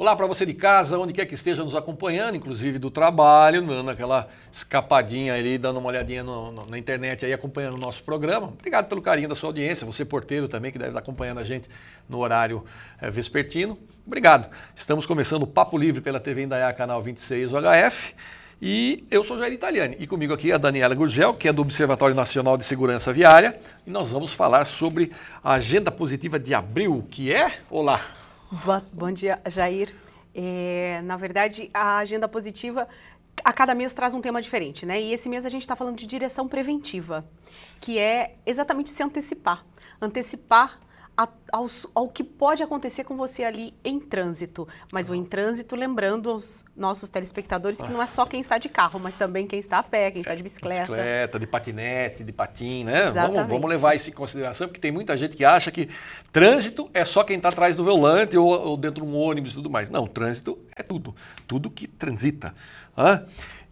Olá para você de casa, onde quer que esteja nos acompanhando, inclusive do trabalho, dando aquela escapadinha ali, dando uma olhadinha na internet aí, acompanhando o nosso programa. Obrigado pelo carinho da sua audiência, você porteiro também, que deve estar acompanhando a gente no horário vespertino. Obrigado. Estamos começando o Papo Livre pela TV Indaiá, canal 26 UHF. E eu sou Jair Italiani, e comigo aqui a Daniela Gurgel, que é do Observatório Nacional de Segurança Viária, e nós vamos falar sobre a Agenda Positiva de Abril, que é... Olá! Bom dia, Jair. Na verdade, a Agenda Positiva, a cada mês traz um tema diferente, né? E esse mês a gente está falando de direção preventiva, que é exatamente se antecipar. Antecipar ao que pode acontecer com você ali em trânsito. Mas o em trânsito, lembrando aos nossos telespectadores que não é só quem está de carro, mas também quem está a pé, quem está de bicicleta. Bicicleta, de patinete, de patim, né? Exatamente. Vamos levar isso em consideração, porque tem muita gente que acha que trânsito é só quem está atrás do volante ou dentro de um ônibus e tudo mais. Não, trânsito é tudo. Tudo que transita.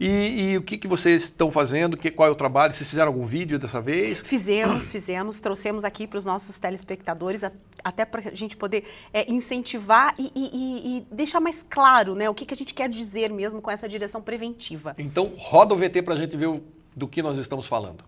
E o que vocês estão fazendo? Qual é o trabalho? Vocês fizeram algum vídeo dessa vez? Fizemos, trouxemos aqui para os nossos telespectadores, até para a gente poder incentivar e deixar mais claro, né, o que a gente quer dizer mesmo com essa direção preventiva. Então, roda o VT para a gente ver do que nós estamos falando.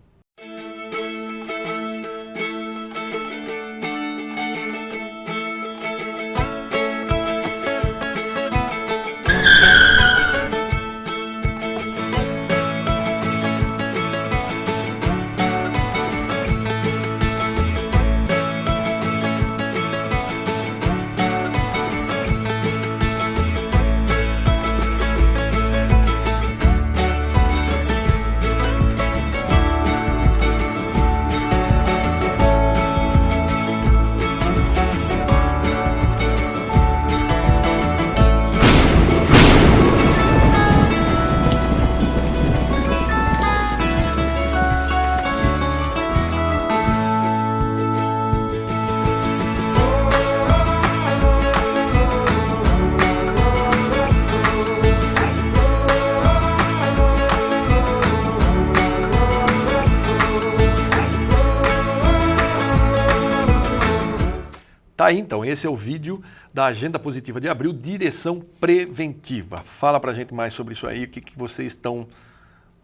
Tá aí, então, esse é o vídeo da Agenda Positiva de Abril, direção preventiva. Fala pra gente mais sobre isso aí, o que vocês estão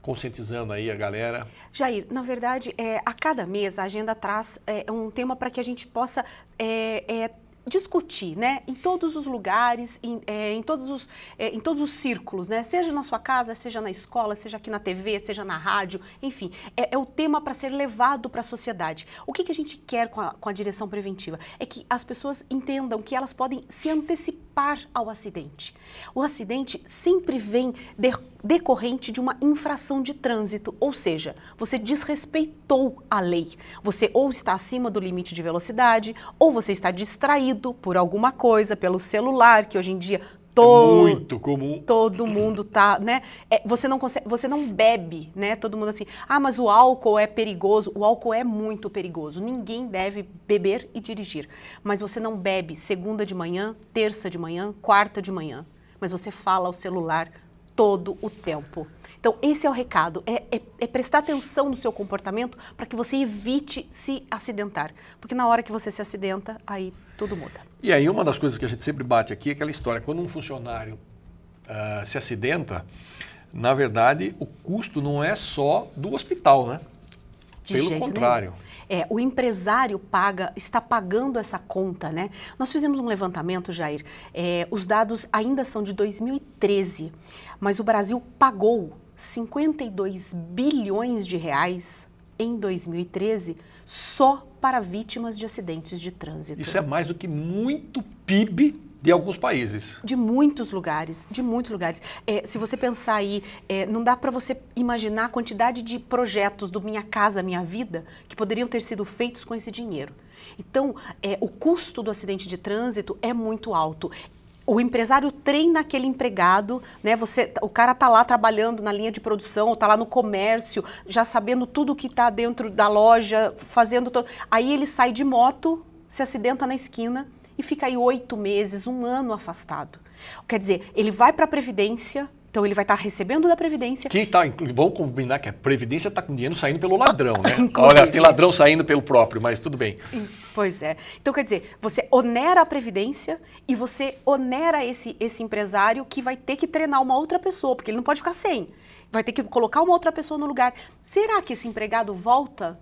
conscientizando aí a galera. Jair, na verdade, a cada mês a agenda traz um tema para que a gente possa discutir, né, em todos os lugares, em todos os círculos, né, seja na sua casa, seja na escola, seja aqui na TV, seja na rádio, enfim, é o tema para ser levado para a sociedade. O que a gente quer com a direção preventiva? É que as pessoas entendam que elas podem se antecipar ao acidente. O acidente sempre vem decorrente de uma infração de trânsito, ou seja, você desrespeitou a lei. Você ou está acima do limite de velocidade, ou você está distraído por alguma coisa, pelo celular, que hoje em dia muito comum. Todo mundo tá, né? Você não bebe, né? Todo mundo assim, mas o álcool é perigoso. O álcool é muito perigoso. Ninguém deve beber e dirigir. Mas você não bebe segunda de manhã, terça de manhã, quarta de manhã. Mas você fala ao celular todo o tempo. Então, esse é o recado, é prestar atenção no seu comportamento para que você evite se acidentar. Porque na hora que você se acidenta, aí tudo muda. E aí uma das coisas que a gente sempre bate aqui é aquela história, quando um funcionário se acidenta, na verdade, o custo não é só do hospital, né? Pelo contrário. O empresário está pagando essa conta, né? Nós fizemos um levantamento, Jair, os dados ainda são de 2013, mas o Brasil pagou 52 bilhões de reais em 2013 só para vítimas de acidentes de trânsito. Isso é mais do que muito PIB de alguns países. De muitos lugares, de muitos lugares. Se você pensar aí, não dá para você imaginar a quantidade de projetos do Minha Casa Minha Vida que poderiam ter sido feitos com esse dinheiro. Então, o custo do acidente de trânsito é muito alto. O empresário treina aquele empregado, né? O cara tá lá trabalhando na linha de produção, ou tá lá no comércio, já sabendo tudo que tá dentro da loja, fazendo todo. Aí ele sai de moto, se acidenta na esquina e fica aí 8 meses, 1 ano afastado. Quer dizer, ele vai para a Previdência, Então ele vai estar recebendo da Previdência. Vamos combinar que a Previdência está com dinheiro saindo pelo ladrão, né? Inclusive. Olha, tem ladrão saindo pelo próprio, mas tudo bem. Pois é. Então, quer dizer, você onera a Previdência e você onera esse empresário que vai ter que treinar uma outra pessoa, porque ele não pode ficar sem. Vai ter que colocar uma outra pessoa no lugar. Será que esse empregado volta?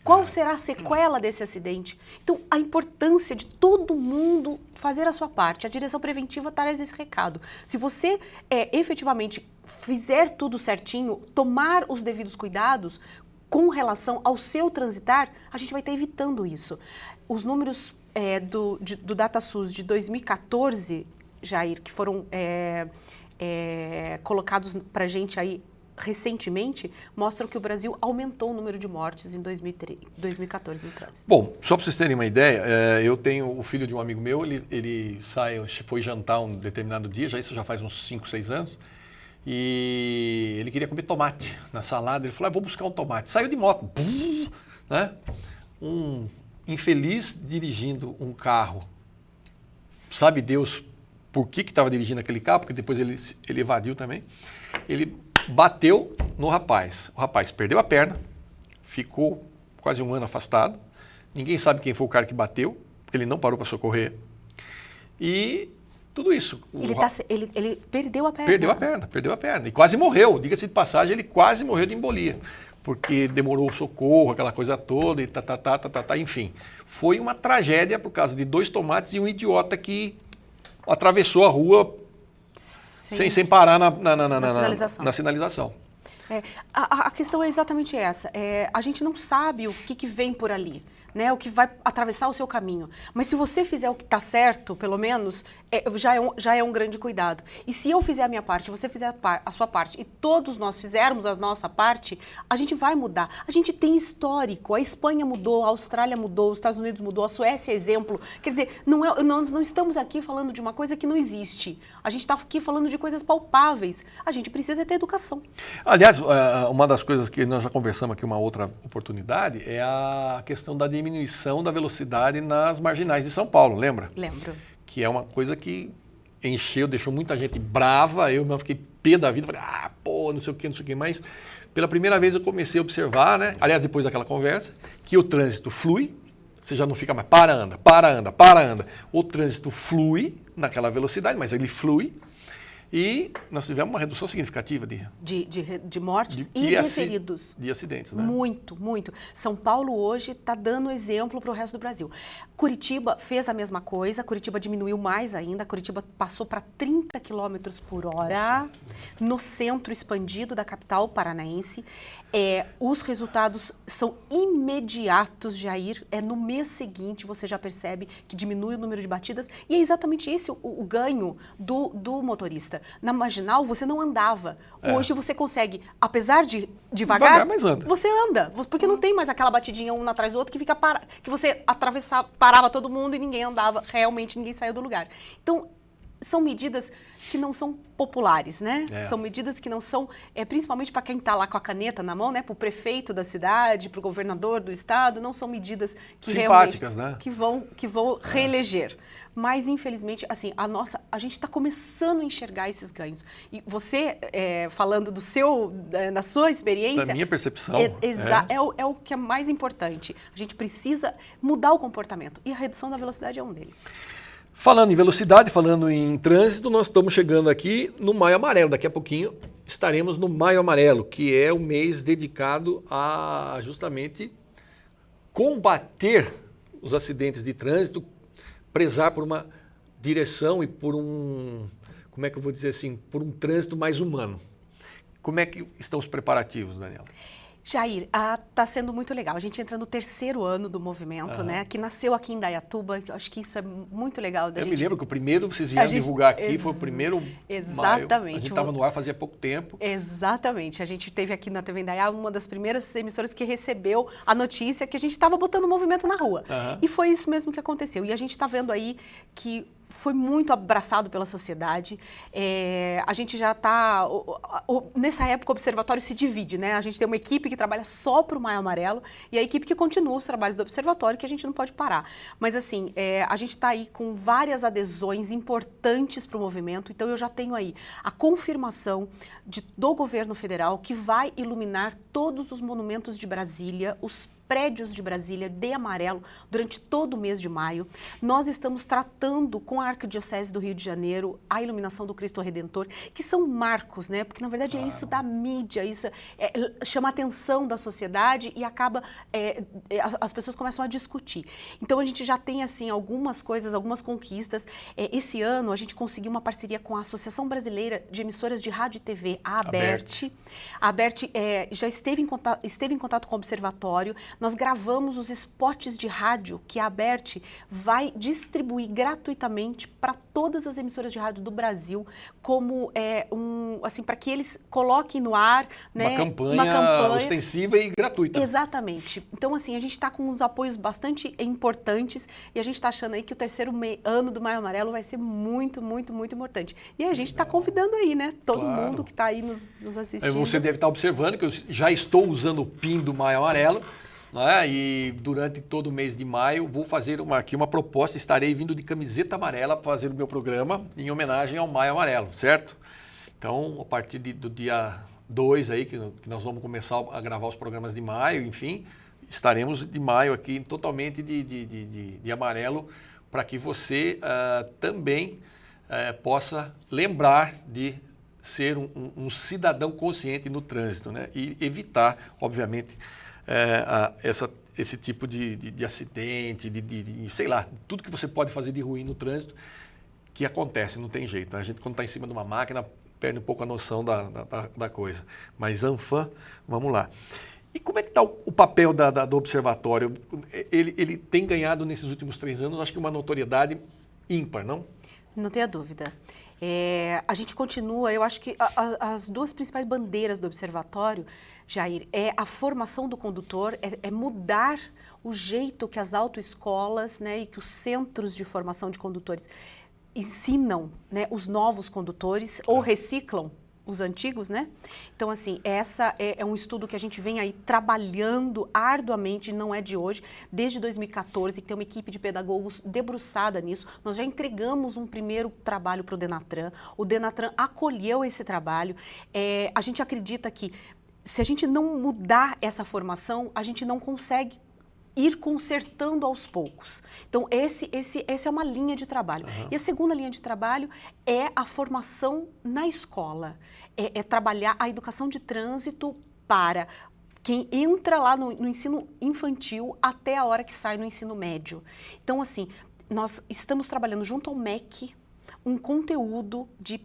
Qual será a sequela desse acidente? Então, a importância de todo mundo fazer a sua parte. A direção preventiva traz esse recado. Se você efetivamente fizer tudo certinho, tomar os devidos cuidados com relação ao seu transitar, a gente vai estar evitando isso. Os números do DataSUS de 2014, Jair, que foram colocados para a gente aí recentemente, mostram que o Brasil aumentou o número de mortes em 2014 no trânsito. Bom, só para vocês terem uma ideia, eu tenho o filho de um amigo meu, ele foi jantar um determinado dia, isso já faz uns 5, 6 anos, e ele queria comer tomate na salada, ele falou, vou buscar um tomate. Saiu de moto, né? Um infeliz dirigindo um carro, sabe Deus por que estava dirigindo aquele carro, porque depois ele evadiu também, ele bateu no rapaz. O rapaz perdeu a perna, ficou quase um ano afastado. Ninguém sabe quem foi o cara que bateu, porque ele não parou para socorrer. E tudo isso. Ele perdeu a perna. Perdeu a perna. E quase morreu. Diga-se de passagem, ele quase morreu de embolia. Porque demorou o socorro, aquela coisa toda, e enfim. Foi uma tragédia por causa de 2 tomates e um idiota que atravessou a rua sem parar na sinalização. A questão é exatamente essa. A gente não sabe o que vem por ali, né? O que vai atravessar o seu caminho. Mas se você fizer o que está certo, pelo menos, já é um grande cuidado. E se eu fizer a minha parte, você fizer a sua parte, e todos nós fizermos a nossa parte, a gente vai mudar. A gente tem histórico. A Espanha mudou, a Austrália mudou, os Estados Unidos mudou, a Suécia é exemplo. Quer dizer, nós não estamos aqui falando de uma coisa que não existe. A gente está aqui falando de coisas palpáveis. A gente precisa ter educação. Aliás, uma das coisas que nós já conversamos aqui uma outra oportunidade é a questão da diminuição da velocidade nas marginais de São Paulo, lembra? Lembro. Que é uma coisa que deixou muita gente brava, eu mesmo fiquei pé da vida, falei, não sei o que, mas pela primeira vez eu comecei a observar, né? Aliás, depois daquela conversa, que o trânsito flui, você já não fica mais para, anda. O trânsito flui naquela velocidade, mas ele flui. E nós tivemos uma redução significativa de mortes e de feridos. De acidentes, né? Muito, muito. São Paulo hoje está dando exemplo para o resto do Brasil. Curitiba fez a mesma coisa, Curitiba diminuiu mais ainda, Curitiba passou para 30 km por hora no centro expandido da capital paranaense. Os resultados são imediatos, Jair. No mês seguinte você já percebe que diminui o número de batidas e é exatamente esse o ganho do motorista. Na marginal você não andava. Hoje você consegue, apesar de devagar, mas anda. Você anda, porque não tem mais aquela batidinha um atrás do outro que você parava todo mundo e ninguém andava, realmente ninguém saiu do lugar. Então, são medidas que não são populares, né? São medidas que não são, principalmente para quem está lá com a caneta na mão, né? Para o prefeito da cidade, para o governador do estado, não são medidas que simpáticas, realmente, né? que vão reeleger. Mas, infelizmente, assim, a gente está começando a enxergar esses ganhos. E você, falando da sua experiência... Da minha percepção. É o que é mais importante. A gente precisa mudar o comportamento. E a redução da velocidade é um deles. Falando em velocidade, falando em trânsito, nós estamos chegando aqui no Maio Amarelo. Daqui a pouquinho estaremos no Maio Amarelo, que é o mês dedicado a justamente combater os acidentes de trânsito, prezar por uma direção e por como é que eu vou dizer assim, por um trânsito mais humano. Como é que estão os preparativos, Daniela? Jair, está sendo muito legal. A gente entra no 3º ano do movimento, né? Que nasceu aqui em Indaiatuba. Eu acho que isso é muito legal. Me lembro que o primeiro vocês vieram divulgar aqui foi o primeiro Exatamente. Maio. A gente estava no ar fazia pouco tempo. Exatamente. A gente teve aqui na TV Indaiá uma das primeiras emissoras que recebeu a notícia que a gente estava botando o movimento na rua. E foi isso mesmo que aconteceu. E a gente está vendo aí que foi muito abraçado pela sociedade. A gente já está... Nessa época, o observatório se divide, né? A gente tem uma equipe que trabalha só para o Maio Amarelo e a equipe que continua os trabalhos do observatório, que a gente não pode parar. Mas, assim, a gente está aí com várias adesões importantes para o movimento. Então, eu já tenho aí a confirmação do governo federal que vai iluminar todos os monumentos de Brasília, os prédios de Brasília de amarelo durante todo o mês de maio. Nós estamos tratando com a Arquidiocese do Rio de Janeiro a iluminação do Cristo Redentor, que são marcos, né? Porque na verdade é isso da mídia, isso chama a atenção da sociedade e acaba, as pessoas começam a discutir. Então a gente já tem assim algumas coisas, algumas conquistas. Esse ano a gente conseguiu uma parceria com a Associação Brasileira de Emissoras de Rádio e TV, a ABERT. A ABERT já esteve em contato com o observatório. Nós gravamos os spots de rádio que a ABERT vai distribuir gratuitamente para todas as emissoras de rádio do Brasil, como assim, para que eles coloquem no ar, né, uma campanha ostensiva e gratuita. Exatamente. Então, assim, a gente está com uns apoios bastante importantes e a gente está achando aí que o terceiro ano do Maio Amarelo vai ser muito, muito, muito importante. E a gente está convidando aí, né, todo mundo que está aí nos assistindo. Você deve estar observando que eu já estou usando o PIN do Maio Amarelo. E durante todo o mês de maio vou fazer aqui uma proposta, estarei vindo de camiseta amarela para fazer o meu programa em homenagem ao Maio Amarelo, certo? Então, a partir do dia 2 aí, que nós vamos começar a gravar os programas de maio, enfim, estaremos de maio aqui totalmente de amarelo, para que você também possa lembrar de ser um cidadão consciente no trânsito, né? E evitar, obviamente, esse tipo de acidente, sei lá, tudo que você pode fazer de ruim no trânsito, que acontece, não tem jeito. A gente, quando está em cima de uma máquina, perde um pouco a noção da coisa. Mas, ANFAM, vamos lá. E como é que está o papel do observatório? Ele tem ganhado, nesses últimos 3 anos, acho que uma notoriedade ímpar, não? Não tenha dúvida. A gente continua, eu acho que as 2 principais bandeiras do observatório, Jair, é a formação do condutor, é mudar o jeito que as autoescolas, né, e que os centros de formação de condutores ensinam, né, os novos condutores ou reciclam os antigos, né? Então, assim, essa é um estudo que a gente vem aí trabalhando arduamente, não é de hoje, desde 2014, que tem uma equipe de pedagogos debruçada nisso. Nós já entregamos um primeiro trabalho para o Denatran acolheu esse trabalho. A gente acredita que se a gente não mudar essa formação, a gente não consegue ir consertando aos poucos. Então, essa é uma linha de trabalho. Uhum. E a segunda linha de trabalho é a formação na escola. É trabalhar a educação de trânsito para quem entra lá no ensino infantil até a hora que sai no ensino médio. Então, assim, nós estamos trabalhando junto ao MEC um conteúdo de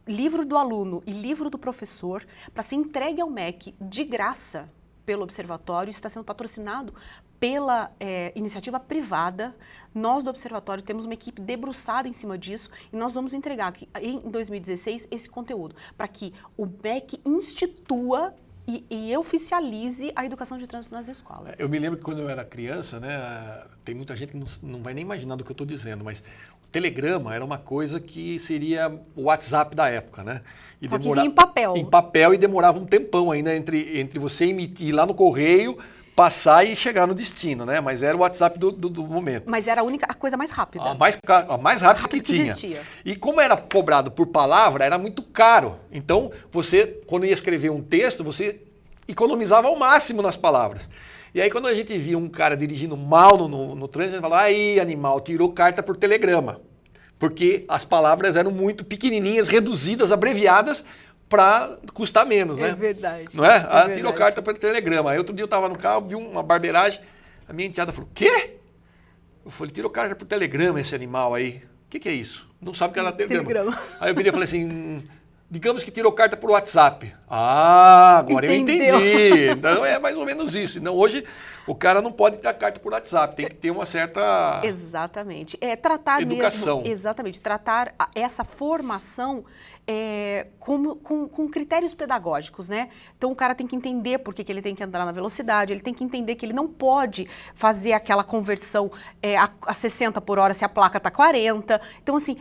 livro do aluno e livro do professor para ser entregue ao MEC de graça pelo observatório, está sendo patrocinado pela iniciativa privada. Nós do observatório temos uma equipe debruçada em cima disso e nós vamos entregar aqui, em 2016 esse conteúdo para que o MEC institua e oficialize a educação de trânsito nas escolas. Eu me lembro que quando eu era criança, né, tem muita gente que não vai nem imaginar do que eu estou dizendo, mas o telegrama era uma coisa que seria o WhatsApp da época, né? E só que vinha em papel. Em papel e demorava um tempão ainda entre você emitir lá no correio, passar e chegar no destino, né? Mas era o WhatsApp do momento. Mas era a coisa mais rápida. A mais rápida que tinha. Existia. E como era cobrado por palavra, era muito caro. Então, você, quando ia escrever um texto, você economizava ao máximo nas palavras. E aí, quando a gente via um cara dirigindo mal no trânsito, a gente falava, aí, animal, tirou carta por telegrama. Porque as palavras eram muito pequenininhas, reduzidas, abreviadas, para custar menos, né? É verdade. Não é? Tirou carta por telegrama. Aí outro dia eu estava no carro, vi uma barbeiragem, a minha enteada falou, quê? Eu falei, tirou carta por telegrama esse animal aí. O que é isso? Não sabe o que era telegrama. Aí eu virei e falei assim, digamos que tirou carta por WhatsApp. Ah, agora Entendeu? eu entendi. Então é mais ou menos isso. Então, hoje o cara não pode tirar carta por WhatsApp, tem que ter uma certa Exatamente. Tratar educação. mesmo, exatamente, tratar essa formação com critérios pedagógicos, né? Então o cara tem que entender por que ele tem que andar na velocidade, ele tem que entender que ele não pode fazer aquela conversão a 60 por hora se a placa está 40. Então, assim,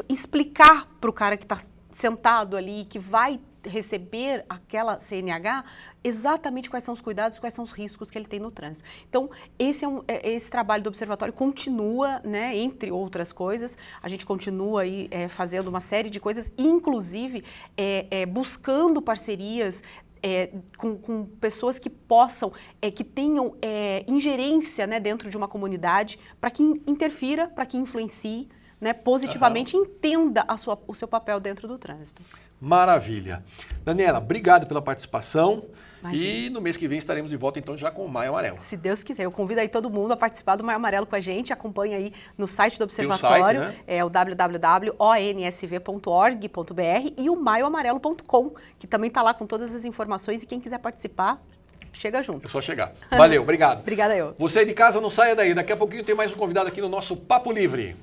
explicar para o cara que está sentado ali, que vai receber aquela CNH, exatamente quais são os cuidados, quais são os riscos que ele tem no trânsito. Então, esse trabalho do Observatório continua, né, entre outras coisas, a gente continua aí fazendo uma série de coisas, inclusive buscando parcerias com pessoas que possam, que tenham ingerência, né, dentro de uma comunidade, para que interfira, para que influencie, né, positivamente, entenda o seu papel dentro do trânsito. Maravilha. Daniela, obrigado pela participação. Imagina. E no mês que vem estaremos de volta, então, já com o Maio Amarelo. Se Deus quiser. Eu convido aí todo mundo a participar do Maio Amarelo com a gente. Acompanha aí no site do Observatório. Site, né? É o www.onsv.org.br e o maioamarelo.com, que também está lá com todas as informações. E quem quiser participar, chega junto. É só chegar. Valeu, obrigado. Obrigada eu. Você aí de casa, não saia daí. Daqui a pouquinho tem mais um convidado aqui no nosso Papo Livre.